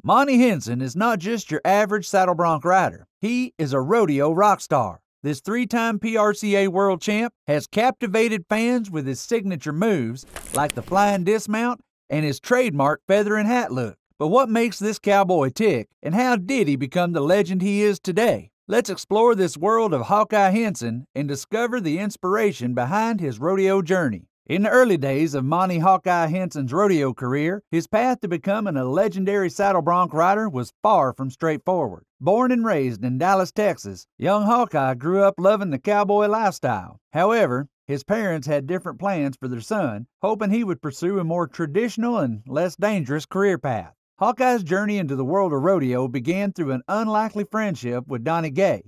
Monty Henson is not just your average saddle bronc rider. He is a rodeo rock star. This three-time PRCA world champ has captivated fans with his signature moves like the flying dismount and his trademark feather and hat look. But what makes this cowboy tick, and how did he become the legend he is today? Let's explore this world of Hawkeye Henson and discover the inspiration behind his rodeo journey. In the early days of Monty Hawkeye Henson's rodeo career, his path to becoming a legendary saddle bronc rider was far from straightforward. Born and raised in Dallas, Texas, young Hawkeye grew up loving the cowboy lifestyle. However, his parents had different plans for their son, hoping he would pursue a more traditional and less dangerous career path. Hawkeye's journey into the world of rodeo began through an unlikely friendship with Donnie Gay,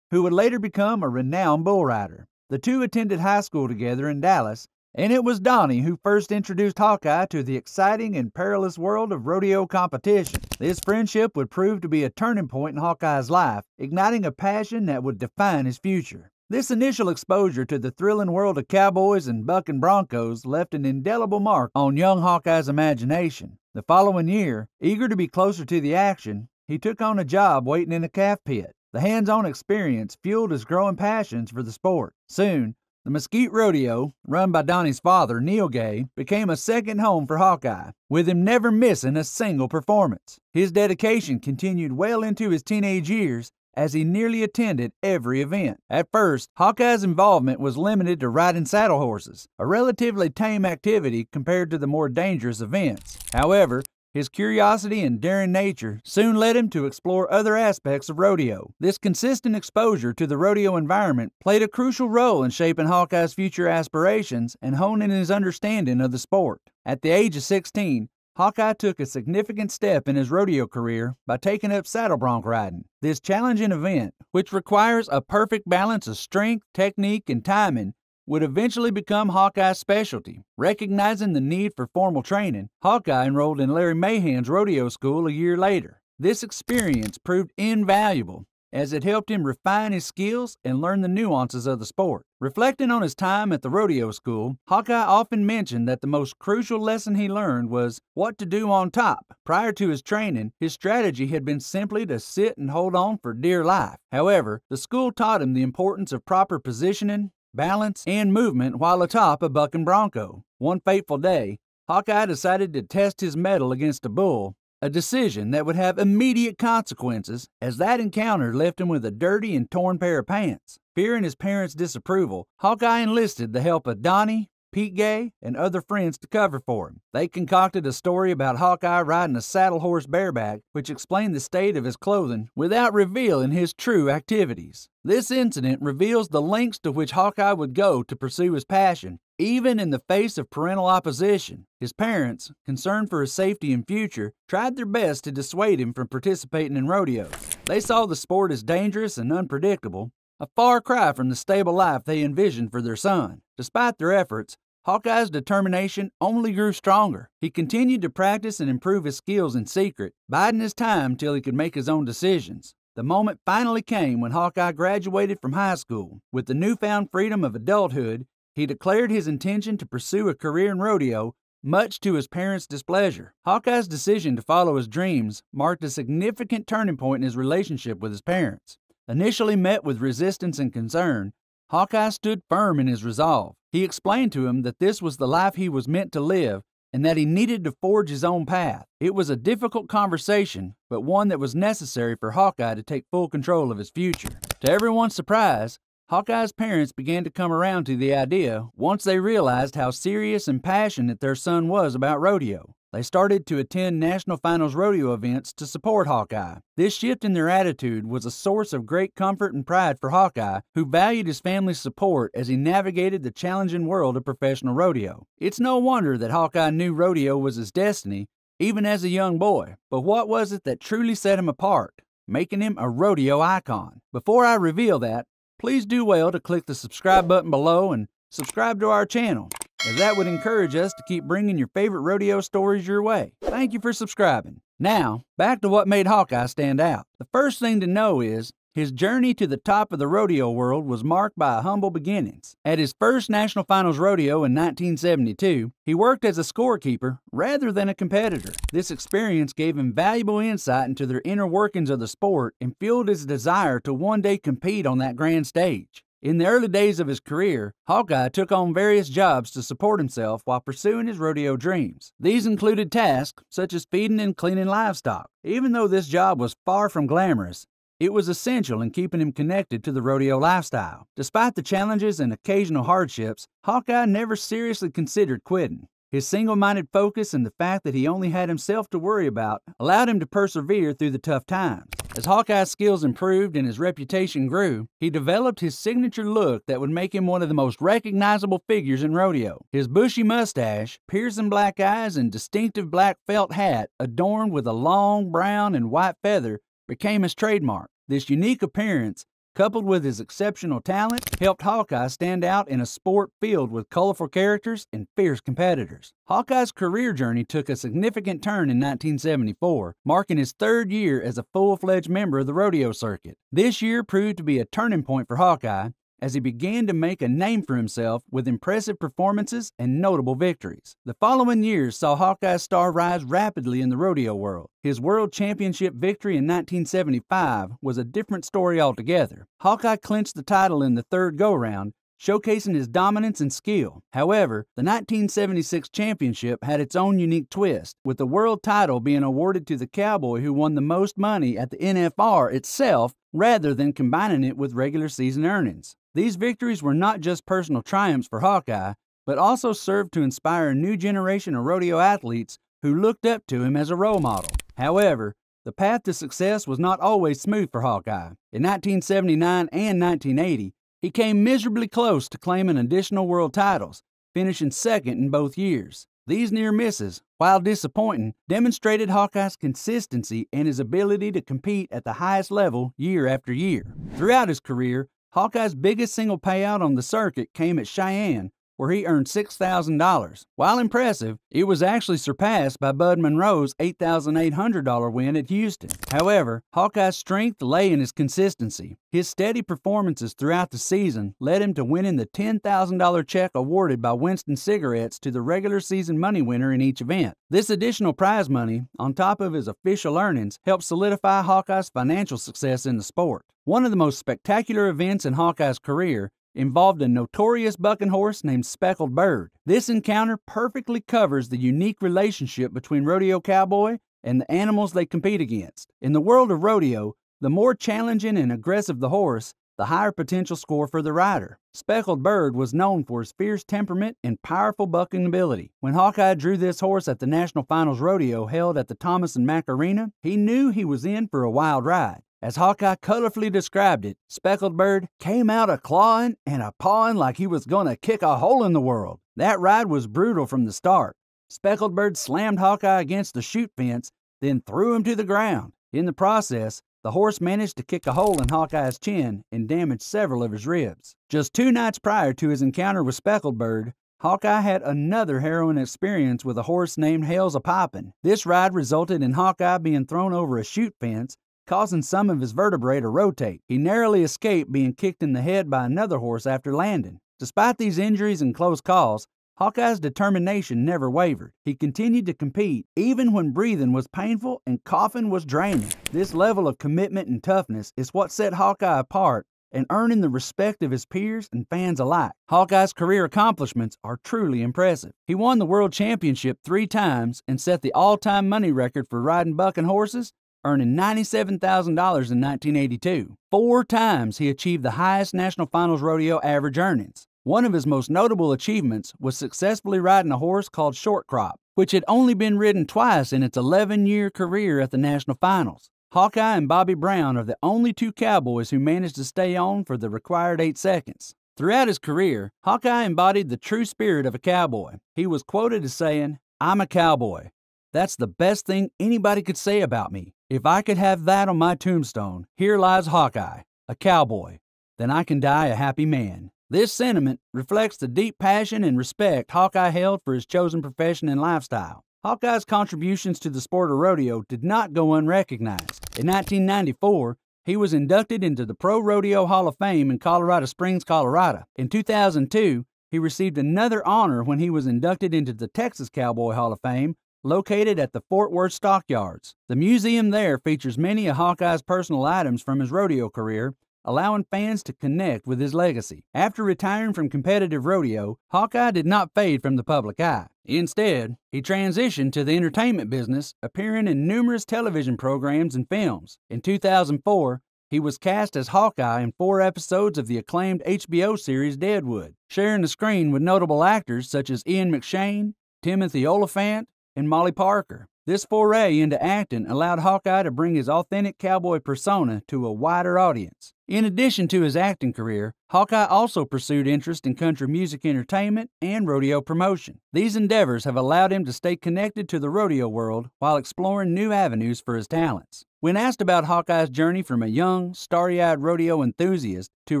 who would later become a renowned bull rider. The two attended high school together in Dallas, and it was Donnie who first introduced Hawkeye to the exciting and perilous world of rodeo competition. This friendship would prove to be a turning point in Hawkeye's life, igniting a passion that would define his future. This initial exposure to the thrilling world of cowboys and bucking broncos left an indelible mark on young Hawkeye's imagination. The following year, eager to be closer to the action, he took on a job waiting in a calf pit. The hands-on experience fueled his growing passions for the sport. Soon, the Mesquite Rodeo, run by Donnie's father, Neil Gay, became a second home for Hawkeye, with him never missing a single performance. His dedication continued well into his teenage years as he nearly attended every event. At first, Hawkeye's involvement was limited to riding saddle horses, a relatively tame activity compared to the more dangerous events. However, his curiosity and daring nature soon led him to explore other aspects of rodeo. This consistent exposure to the rodeo environment played a crucial role in shaping Hawkeye's future aspirations and honing his understanding of the sport. At the age of 16, Hawkeye took a significant step in his rodeo career by taking up saddle bronc riding. This challenging event, which requires a perfect balance of strength, technique, and timing, would eventually become Hawkeye's specialty. Recognizing the need for formal training, Hawkeye enrolled in Larry Mahan's Rodeo School a year later. This experience proved invaluable as it helped him refine his skills and learn the nuances of the sport. Reflecting on his time at the Rodeo School, Hawkeye often mentioned that the most crucial lesson he learned was what to do on top. Prior to his training, his strategy had been simply to sit and hold on for dear life. However, the school taught him the importance of proper positioning, balance, and movement while atop a bucking bronco. One fateful day, Hawkeye decided to test his mettle against a bull, a decision that would have immediate consequences, as that encounter left him with a dirty and torn pair of pants. Fearing his parents' disapproval, Hawkeye enlisted the help of Donnie, Pete Gay, and other friends to cover for him. They concocted a story about Hawkeye riding a saddle horse bareback, which explained the state of his clothing without revealing his true activities. This incident reveals the lengths to which Hawkeye would go to pursue his passion, even in the face of parental opposition. His parents, concerned for his safety and future, tried their best to dissuade him from participating in rodeos. They saw the sport as dangerous and unpredictable, a far cry from the stable life they envisioned for their son. Despite their efforts, Hawkeye's determination only grew stronger. He continued to practice and improve his skills in secret, biding his time till he could make his own decisions. The moment finally came when Hawkeye graduated from high school. With the newfound freedom of adulthood, he declared his intention to pursue a career in rodeo, much to his parents' displeasure. Hawkeye's decision to follow his dreams marked a significant turning point in his relationship with his parents. Initially met with resistance and concern, Hawkeye stood firm in his resolve. He explained to him that this was the life he was meant to live and that he needed to forge his own path. It was a difficult conversation, but one that was necessary for Hawkeye to take full control of his future. To everyone's surprise, Hawkeye's parents began to come around to the idea once they realized how serious and passionate their son was about rodeo. They started to attend National Finals rodeo events to support Hawkeye. This shift in their attitude was a source of great comfort and pride for Hawkeye, who valued his family's support as he navigated the challenging world of professional rodeo. It's no wonder that Hawkeye knew rodeo was his destiny, even as a young boy. But what was it that truly set him apart, making him a rodeo icon? Before I reveal that, please do well to click the subscribe button below and subscribe to our channel, as that would encourage us to keep bringing your favorite rodeo stories your way. Thank you for subscribing. Now, back to what made Hawkeye stand out. The first thing to know is His journey to the top of the rodeo world was marked by humble beginnings. At his first National Finals rodeo in 1972, he worked as a scorekeeper rather than a competitor. This experience gave him valuable insight into the inner workings of the sport and fueled his desire to one day compete on that grand stage. In the early days of his career, Hawkeye took on various jobs to support himself while pursuing his rodeo dreams. These included tasks such as feeding and cleaning livestock. Even though this job was far from glamorous, it was essential in keeping him connected to the rodeo lifestyle. Despite the challenges and occasional hardships, Hawkeye never seriously considered quitting. His single-minded focus and the fact that he only had himself to worry about allowed him to persevere through the tough times. As Hawkeye's skills improved and his reputation grew, he developed his signature look that would make him one of the most recognizable figures in rodeo. His bushy mustache, piercing black eyes, and distinctive black felt hat adorned with a long brown and white feather became his trademark. This unique appearance, coupled with his exceptional talent, helped Hawkeye stand out in a sport filled with colorful characters and fierce competitors. Hawkeye's career journey took a significant turn in 1974, marking his third year as a full-fledged member of the rodeo circuit. This year proved to be a turning point for Hawkeye, as he began to make a name for himself with impressive performances and notable victories. The following years saw Hawkeye's star rise rapidly in the rodeo world. His world championship victory in 1975 was a different story altogether. Hawkeye clinched the title in the third go-round, showcasing his dominance and skill. However, the 1976 championship had its own unique twist, with the world title being awarded to the Cowboy who won the most money at the NFR itself rather than combining it with regular season earnings. These victories were not just personal triumphs for Hawkeye, but also served to inspire a new generation of rodeo athletes who looked up to him as a role model. However, the path to success was not always smooth for Hawkeye. In 1979 and 1980, he came miserably close to claiming additional world titles, finishing second in both years. These near misses, while disappointing, demonstrated Hawkeye's consistency and his ability to compete at the highest level year after year. Throughout his career, Hawkeye's biggest single payout on the circuit came at Cheyenne, where he earned $6,000. While impressive, it was actually surpassed by Bud Monroe's $8,800 win at Houston. However, Hawkeye's strength lay in his consistency. His steady performances throughout the season led him to winning the $10,000 check awarded by Winston Cigarettes to the regular season money winner in each event. This additional prize money, on top of his official earnings, helped solidify Hawkeye's financial success in the sport. One of the most spectacular events in Hawkeye's career involved a notorious bucking horse named Speckled Bird. This encounter perfectly covers the unique relationship between Rodeo Cowboy and the animals they compete against. In the world of rodeo, the more challenging and aggressive the horse, the higher potential score for the rider. Speckled Bird was known for his fierce temperament and powerful bucking ability. When Hawkeye drew this horse at the National Finals Rodeo held at the Thomas and Mack Arena, he knew he was in for a wild ride. As Hawkeye colorfully described it, Speckled Bird came out a-clawing and a-pawing like he was going to kick a hole in the world. That ride was brutal from the start. Speckled Bird slammed Hawkeye against the chute fence, then threw him to the ground. In the process, the horse managed to kick a hole in Hawkeye's chin and damage several of his ribs. Just 2 nights prior to his encounter with Speckled Bird, Hawkeye had another harrowing experience with a horse named Hell's a-Poppin'. This ride resulted in Hawkeye being thrown over a chute fence, causing some of his vertebrae to rotate. He narrowly escaped being kicked in the head by another horse after landing. Despite these injuries and close calls, Hawkeye's determination never wavered. He continued to compete even when breathing was painful and coughing was draining. This level of commitment and toughness is what set Hawkeye apart and earning the respect of his peers and fans alike. Hawkeye's career accomplishments are truly impressive. He won the World Championship 3 times and set the all-time money record for riding bucking horses, earning $97,000 in 1982. 4 times he achieved the highest National Finals Rodeo average earnings. One of his most notable achievements was successfully riding a horse called Short Crop, which had only been ridden twice in its 11-year career at the National Finals. Hawkeye and Bobby Brown are the only 2 Cowboys who managed to stay on for the required 8 seconds. Throughout his career, Hawkeye embodied the true spirit of a cowboy. He was quoted as saying, "I'm a cowboy. That's the best thing anybody could say about me. If I could have that on my tombstone, here lies Hawkeye, a cowboy, then I can die a happy man." This sentiment reflects the deep passion and respect Hawkeye held for his chosen profession and lifestyle. Hawkeye's contributions to the sport of rodeo did not go unrecognized. In 1994, He was inducted into the Pro Rodeo Hall of Fame in Colorado Springs, Colorado. In 2002, he received another honor when he was inducted into the Texas Cowboy Hall of Fame, located at the Fort Worth Stockyards. The museum there features many of Hawkeye's personal items from his rodeo career, allowing fans to connect with his legacy. After retiring from competitive rodeo, Hawkeye did not fade from the public eye. Instead, he transitioned to the entertainment business, appearing in numerous television programs and films. In 2004, he was cast as Hawkeye in 4 episodes of the acclaimed HBO series Deadwood, sharing the screen with notable actors such as Ian McShane, Timothy Oliphant, and Molly Parker. This foray into acting allowed Hawkeye to bring his authentic cowboy persona to a wider audience. In addition to his acting career, Hawkeye also pursued interest in country music entertainment and rodeo promotion. These endeavors have allowed him to stay connected to the rodeo world while exploring new avenues for his talents. When asked about Hawkeye's journey from a young, starry-eyed rodeo enthusiast to a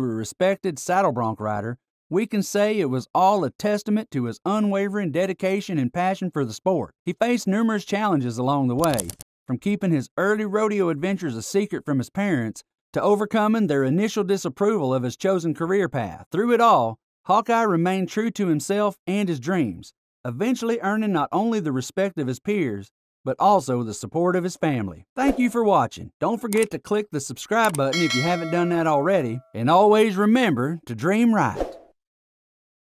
respected saddle bronc rider, we can say it was all a testament to his unwavering dedication and passion for the sport. He faced numerous challenges along the way, from keeping his early rodeo adventures a secret from his parents to overcoming their initial disapproval of his chosen career path. Through it all, Hawkeye remained true to himself and his dreams, eventually earning not only the respect of his peers, but also the support of his family. Thank you for watching. Don't forget to click the subscribe button if you haven't done that already, and always remember to dream right.